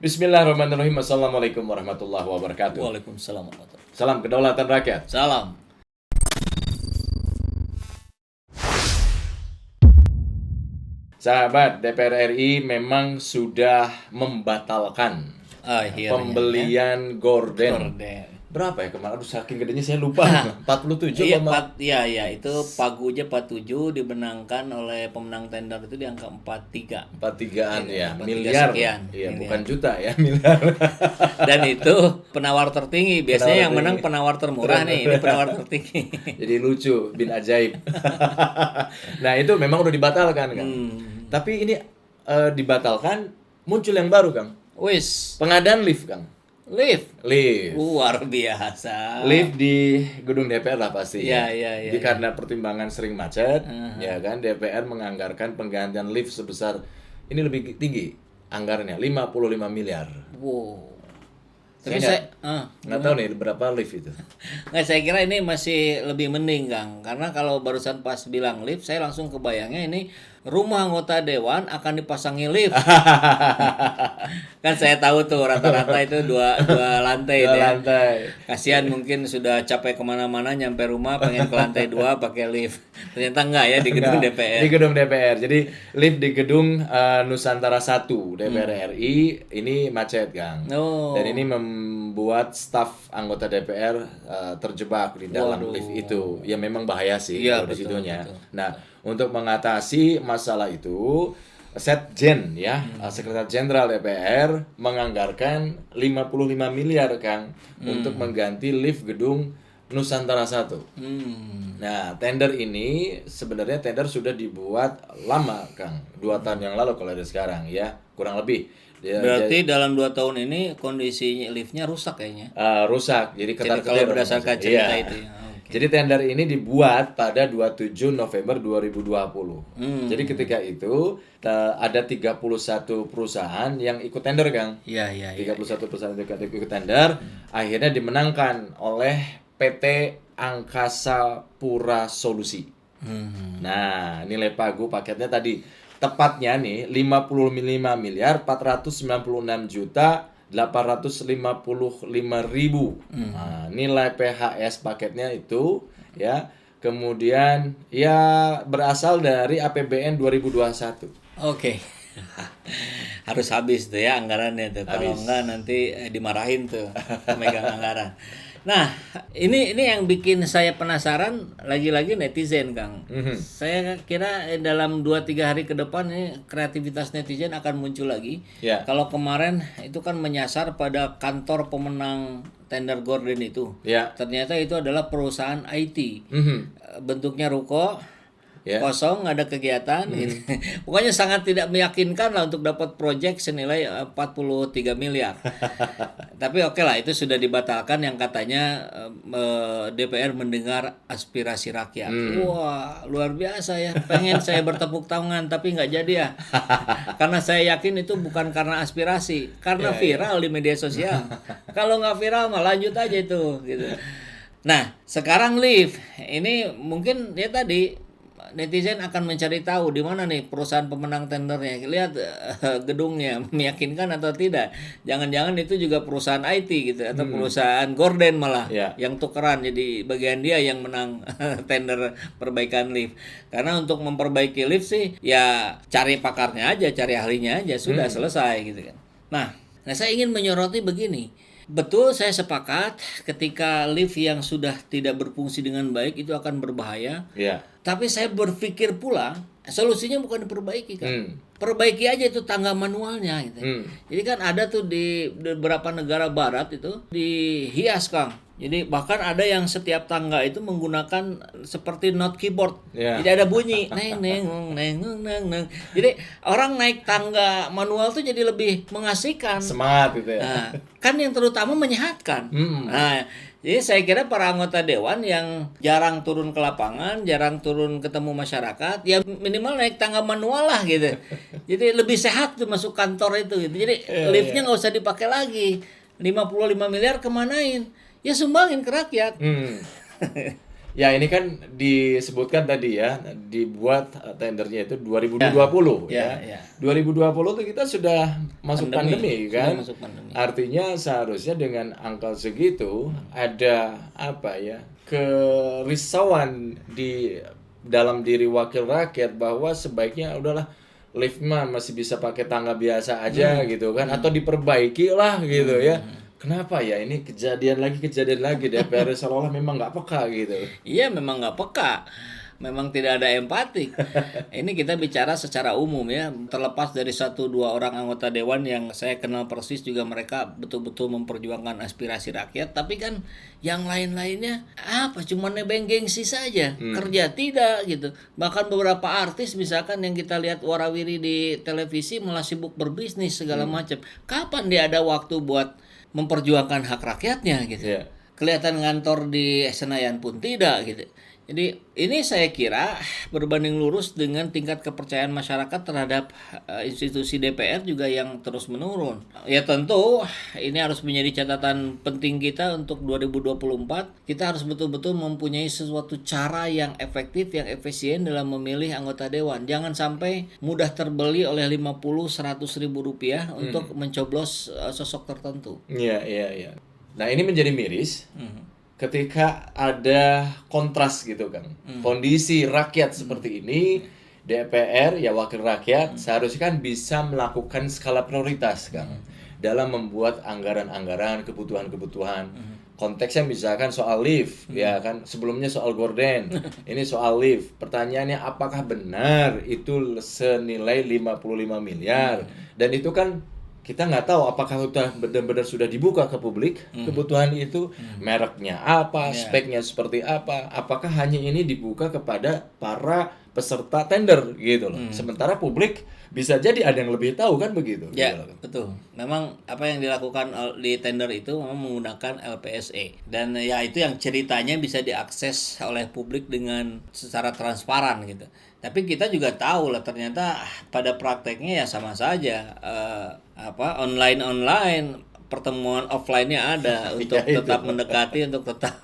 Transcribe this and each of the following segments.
Bismillahirrahmanirrahim. Assalamualaikum warahmatullahi wabarakatuh. Waalaikumsalam warahmatullahi wabarakatuh. Salam kedaulatan rakyat. Salam. Sahabat, DPR RI memang sudah membatalkan Akhirnya, pembelian gorden. Gorden. Berapa ya kemarin? Aduh, saking gedenya saya lupa. 47 Iya, koma. itu Pagunya 47 dimenangkan oleh pemenang tender itu di angka 43. 43-an ya, 43 miliar. sekian. Iya, Miliar. bukan juta ya, miliar. Dan itu penawar tertinggi. Biasanya Penawar yang menang tertinggi. penawar termurah nih, ini penawar tertinggi. Jadi lucu, bin ajaib. Nah, itu memang udah dibatalkan kan. Tapi ini dibatalkan, muncul yang baru, Kang. Wis, Pengadaan lift, Kang. lift. Lift. Luar biasa. Lift di gedung DPR lah pasti. Iya, ya. iya. Jadi karena pertimbangan sering macet, ya kan DPR menganggarkan penggantian lift sebesar ini lebih tinggi anggarannya 55 miliar. Wow. Saya Tapi saya nggak tahu nih berapa lift itu. nggak, saya kira ini masih lebih mending, Kang. Karena kalau barusan pas bilang lift, saya langsung kebayangnya ini rumah anggota dewan akan dipasangi lift. Kan saya tahu tuh rata-rata itu dua lantai. Dua ya. lantai. Kasihan mungkin sudah capek kemana-mana nyampe rumah pengen ke lantai 2 pakai lift. Ternyata enggak ya di gedung Enggak, DPR. Di gedung DPR. Jadi lift di gedung Nusantara 1 DPR RI ini macet, Kang. Oh. Dan ini membuat staf anggota DPR terjebak di dalam Waduh. lift itu. Ya memang bahaya sih Iya, kalau di betul, situnya. betul. Nah, untuk mengatasi masalah itu, Setjen ya, Sekretaris Jenderal DPR menganggarkan 55 miliar, Kang, untuk mengganti lift gedung Nusantara 1. Nah, tender ini sebenarnya tender sudah dibuat lama, Kang. 2 tahun yang lalu kalau dari sekarang ya, kurang lebih. Berarti dalam 2 tahun ini kondisi liftnya rusak kayaknya. Rusak. Jadi Jadi kalau ketar-ketir. berdasarkan Iya. cerita itu ya. Oke. Jadi tender ini dibuat pada 27 November 2020. Jadi ketika itu ada 31 perusahaan yang ikut tender, Kang. Iya, iya, iya. 31 perusahaan yang ikut tender akhirnya dimenangkan oleh PT Angkasa Pura Solusi. Nah, nilai pagu paketnya tadi tepatnya nih 55 miliar 496 juta 855.000. Nah, nilai PHS paketnya itu ya. Kemudian ya berasal dari APBN 2021. Oke. Harus habis tuh ya anggarannya tuh. Kalau enggak nanti dimarahin tuh pemegang anggaran. Nah, ini yang bikin saya penasaran lagi-lagi netizen, Kang. Saya kira dalam 2-3 hari ke depan ini kreativitas netizen akan muncul lagi. Ya. Kalau kemarin itu kan menyasar pada kantor pemenang tender gorden itu. Ya. Ternyata itu adalah perusahaan IT. Bentuknya ruko. Ya. Kosong, nggak ada kegiatan gitu. Pokoknya sangat tidak meyakinkan lah untuk dapat proyek senilai 43 miliar. Tapi oke lah, itu sudah dibatalkan yang katanya DPR mendengar aspirasi rakyat. Wah, luar biasa ya. Pengen saya bertepuk tangan tapi nggak jadi ya. Karena saya yakin itu bukan karena aspirasi, karena viral di media sosial. Kalau nggak viral mah lanjut aja itu gitu. Nah, sekarang lift ini mungkin ya tadi netizen akan mencari tahu di mana nih perusahaan pemenang tendernya. Lihat gedungnya meyakinkan atau tidak. Jangan-jangan itu juga perusahaan IT gitu atau perusahaan gorden malah yang tukeran jadi bagian dia yang menang tender perbaikan lift. Karena untuk memperbaiki lift sih ya cari pakarnya aja, cari ahlinya aja, sudah selesai gitu kan. Nah, saya ingin menyoroti begini. Betul, saya sepakat ketika lift yang sudah tidak berfungsi dengan baik itu akan berbahaya. Ya. Tapi saya berpikir pula solusinya bukan diperbaiki, kan. Perbaiki aja itu tangga manualnya gitu. Jadi kan ada tuh di beberapa negara barat itu dihias, Kang. Jadi bahkan ada yang setiap tangga itu menggunakan seperti note keyboard. Jadi ada bunyi neng neng neng neng neng. Jadi orang naik tangga manual tuh jadi lebih mengasihkan. Semangat gitu ya. Nah, kan yang terutama menyehatkan. Nah, jadi saya kira para anggota dewan yang jarang turun ke lapangan, jarang turun ketemu masyarakat, ya minimal naik tangga manual lah gitu. Jadi lebih sehat tuh masuk kantor itu gitu. Jadi liftnya nggak usah dipakai lagi. 55 miliar kemanain? Ya sumbangin ke rakyat. Ya ini kan disebutkan tadi ya, dibuat tendernya itu 2020 Ya, ya. ya. 2020 tuh kita sudah masuk pandemi kan. Sudah masuk pandemi. Artinya seharusnya dengan angka segitu ada apa ya? Kerisauan di dalam diri wakil rakyat bahwa sebaiknya udahlah lift mah masih bisa pakai tangga biasa aja gitu kan, atau diperbaiki lah gitu ya. Kenapa ya ini kejadian lagi DPR seolah-olah memang nggak peka gitu. Iya, memang nggak peka, memang tidak ada empati. Ini kita bicara secara umum ya, terlepas dari 1-2 orang anggota dewan yang saya kenal persis juga mereka betul-betul memperjuangkan aspirasi rakyat, tapi kan yang lain-lainnya apa? Cuma nebeng gengsi saja, kerja tidak gitu. Bahkan beberapa artis misalkan yang kita lihat warawiri di televisi malah sibuk berbisnis segala macam. Kapan dia ada waktu buat memperjuangkan hak rakyatnya gitu. Iya. Kelihatan ngantor di Senayan pun tidak gitu. Jadi ini saya kira berbanding lurus dengan tingkat kepercayaan masyarakat terhadap institusi DPR juga yang terus menurun. Ya tentu ini harus menjadi catatan penting kita untuk 2024. Kita harus betul-betul mempunyai sesuatu cara yang efektif, yang efisien dalam memilih anggota dewan. Jangan sampai mudah terbeli oleh 50-100 ribu rupiah untuk mencoblos sosok tertentu. Iya. Nah, ini menjadi miris ketika ada kontras gitu kan. Kondisi rakyat seperti ini, DPR ya wakil rakyat seharusnya kan bisa melakukan skala prioritas kan dalam membuat anggaran-anggaran, kebutuhan-kebutuhan. Konteksnya misalkan soal lift ya kan, sebelumnya soal gorden. Ini soal lift. Pertanyaannya apakah benar itu senilai 55 miliar? Dan itu kan kita nggak tahu apakah benar-benar sudah dibuka ke publik kebutuhan itu, mereknya apa, speknya seperti apa, apakah hanya ini dibuka kepada para peserta tender gitu loh. Sementara publik bisa jadi ada yang lebih tahu kan begitu. Ya, gitu loh. betul. Memang apa yang dilakukan di tender itu memang menggunakan LPSE. Dan ya itu yang ceritanya bisa diakses oleh publik dengan secara transparan gitu. Tapi kita juga tahu lah ternyata pada prakteknya ya sama saja. Online pertemuan offline-nya ada untuk tetap mendekati, untuk tetap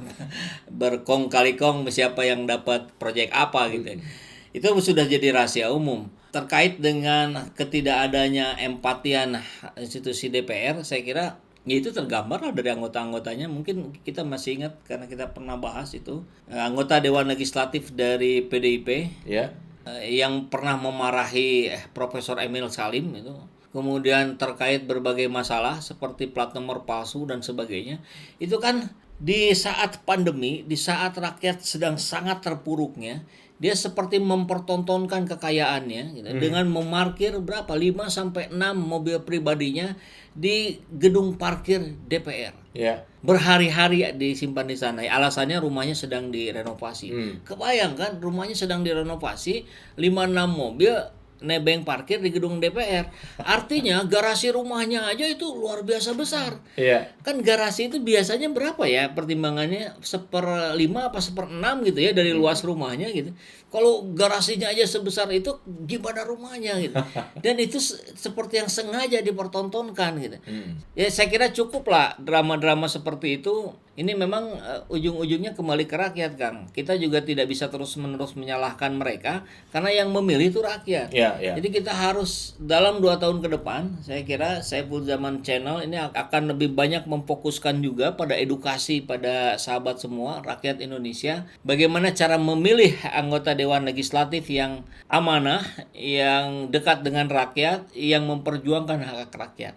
berkong kali kong siapa yang dapat proyek apa gitu. Itu sudah jadi rahasia umum. Terkait dengan ketidakadanya empatian institusi DPR, saya kira ya itu tergambar dari anggota-anggotanya. Mungkin kita masih ingat karena kita pernah bahas itu anggota Dewan Legislatif dari PDIP yang pernah memarahi Profesor Emil Salim itu. Kemudian terkait berbagai masalah seperti plat nomor palsu dan sebagainya. Itu kan di saat pandemi, di saat rakyat sedang sangat terpuruknya, dia seperti mempertontonkan kekayaannya gitu, dengan memarkir berapa 5-6 mobil pribadinya di gedung parkir DPR. Berhari-hari disimpan di sana. Alasannya rumahnya sedang direnovasi. Kebayang kan rumahnya sedang direnovasi, 5-6 mobil nebeng parkir di gedung DPR. Artinya garasi rumahnya aja itu luar biasa besar. Kan garasi itu biasanya berapa ya pertimbangannya, 1/5 apa 1/6 gitu ya dari luas rumahnya gitu. Kalau garasinya aja sebesar itu gimana rumahnya gitu. Dan itu seperti yang sengaja dipertontonkan gitu. Ya saya kira cukup lah drama-drama seperti itu. Ini memang ujung-ujungnya kembali ke rakyat, Kang. Kita juga tidak bisa terus-menerus menyalahkan mereka karena yang memilih itu rakyat. Jadi kita harus dalam 2 tahun ke depan, saya kira Saiful Zaman Channel ini akan lebih banyak memfokuskan juga pada edukasi pada sahabat semua, rakyat Indonesia, bagaimana cara memilih anggota Dewan Legislatif yang amanah, yang dekat dengan rakyat, yang memperjuangkan hak rakyat.